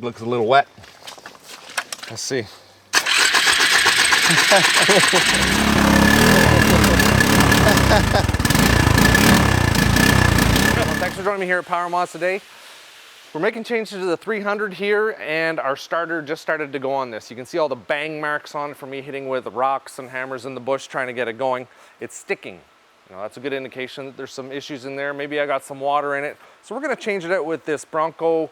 Looks a little wet. Let's see. Well, thanks for joining me here at Power Mods today. We're making changes to the 300 here, and our starter just started to go on this. You can see all the bang marks on it from me hitting with rocks and hammers in the bush trying to get it going. It's sticking. You know, that's a good indication that there's some issues in there. Maybe I got some water in it. So we're gonna change it out with this Bronco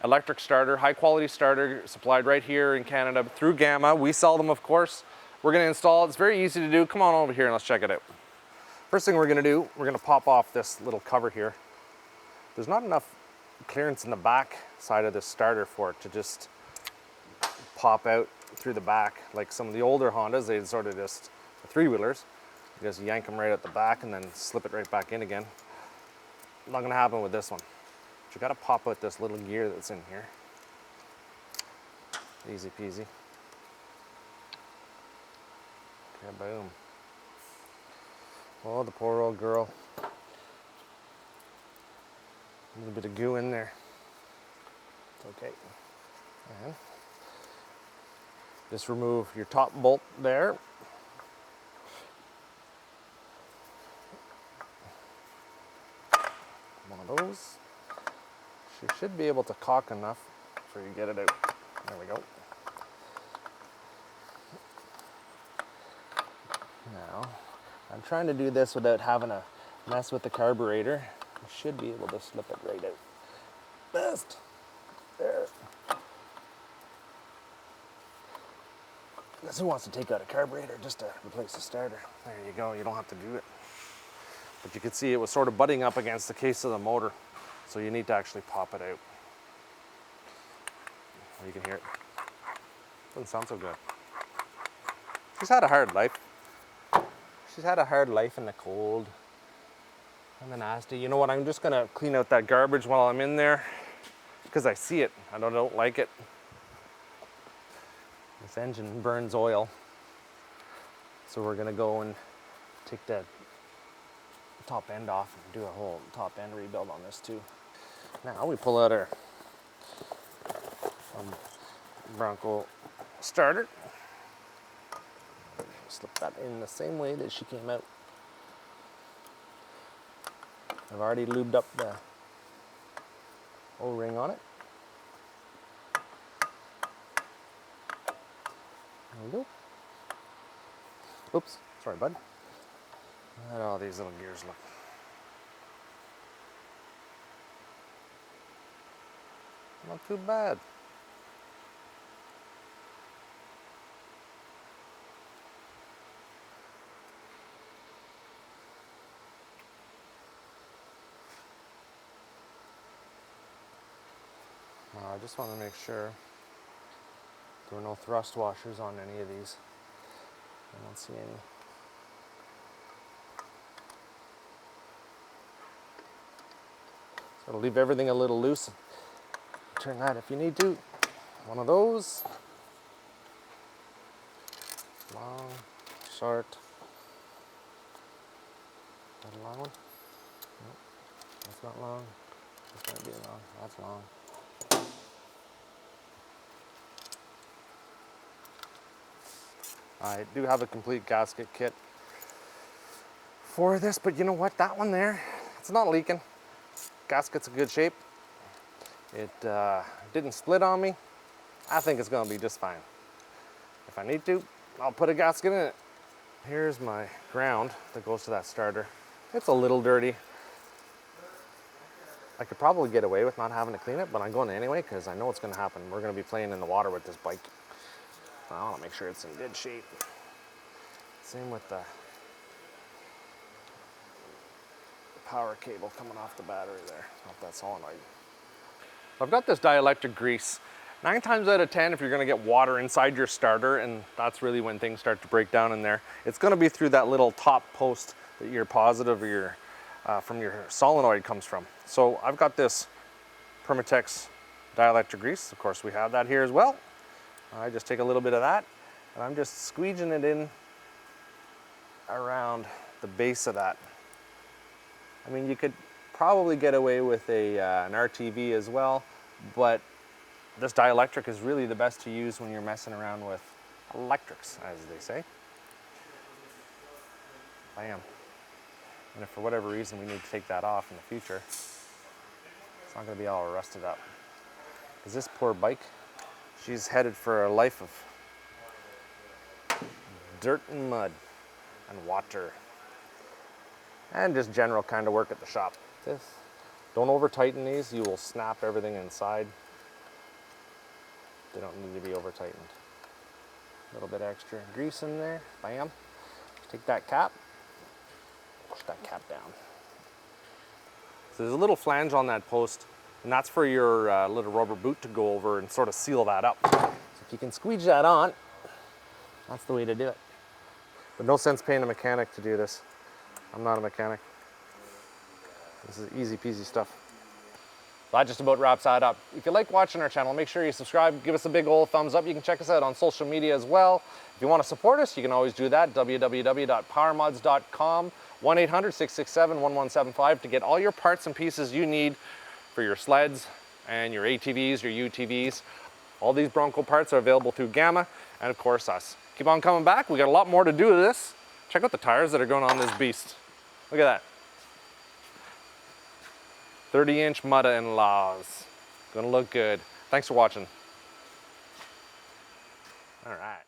electric starter, high quality starter supplied right here in Canada through Gamma. We sell them, of course. We're gonna install it. It's very easy to do. Come on over here and let's check it out. First thing we're gonna do, we're gonna pop off this little cover here. There's not enough clearance in the back side of this starter for it to just pop out through the back like some of the older Hondas. They sort of just, the three-wheelers, you just yank them right at the back and then slip it right back in again. Not gonna happen with this one. But you gotta pop out this little gear that's in here. Easy peasy. Okay, boom. Oh, the poor old girl. A little bit of goo in there. It's okay. And just remove your top bolt there. One of those. She should be able to caulk enough before you get it out. There we go. Now, I'm trying to do this without having to mess with the carburetor. You should be able to slip it right out. Best. There. Because who wants to take out a carburetor just to replace the starter? There you go, you don't have to do it. But you can see it was sort of butting up against the case of the motor. So you need to actually pop it out. You can hear it. Doesn't sound so good. She's had a hard life. She's had a hard life in the cold and the nasty. You know what, I'm just gonna clean out that garbage while I'm in there because I see it. I don't like it. This engine burns oil. So we're gonna go and take that top end off and do a whole top end rebuild on this too. Now we pull out our Bronco starter. Slip that in the same way that she came out. I've already lubed up the O-ring on it. There we go. Oops, sorry bud. Look at all these little gears look. Not too bad. I just want to make sure there were no thrust washers on any of these. I don't see any. So it'll leave everything a little loose. Turn that if you need to. One of those. Long, short. Is that a long one? Nope. That's not long. This might be long. That's long. I do have a complete gasket kit for this, but you know what? That one there, it's not leaking. Gasket's in good shape. It didn't split on me. I think it's gonna be just fine. If I need to, I'll put a gasket in it. Here's my ground that goes to that starter. It's a little dirty. I could probably get away with not having to clean it, but I'm going to anyway because I know what's gonna happen. We're gonna be playing in the water with this bike. I want to make sure it's in good shape. Same with the power cable coming off the battery there, off that solenoid. I've got this dielectric grease. 9 times out of 10, if you're going to get water inside your starter, and that's really when things start to break down in there, it's going to be through that little top post that your positive or your from your solenoid comes from. So I've got this Permatex dielectric grease. Of course, we have that here as well. I just take a little bit of that and I'm just squeeging it in around the base of that. I mean, you could probably get away with an RTV as well, but this dielectric is really the best to use when you're messing around with electrics, as they say. Bam. And if for whatever reason we need to take that off in the future, it's not going to be all rusted up. Because this poor bike, she's headed for a life of dirt and mud and water and just general kind of work at the shop. Don't over tighten these, you will snap everything inside. They don't need to be over tightened. A little bit extra grease in there, bam. Take that cap, push that cap down. So there's a little flange on that post, and that's for your little rubber boot to go over and sort of seal that up. So if you can squeeze that on, that's the way to do it. But no sense paying a mechanic to do this. I'm not a mechanic. This is easy peasy stuff. That just about wraps that up. If you like watching our channel, make sure you subscribe, give us a big old thumbs up. You can check us out on social media as well. If you want to support us, you can always do that, www.powermods.com, 1-800-667-1175 to get all your parts and pieces you need for your sleds and your ATVs, your UTVs. All these Bronco parts are available through Gamma and of course us. Keep on coming back. We got a lot more to do with this. Check out the tires that are going on this beast. Look at that. 30-inch Mutta and Laws. Gonna look good. Thanks for watching. All right.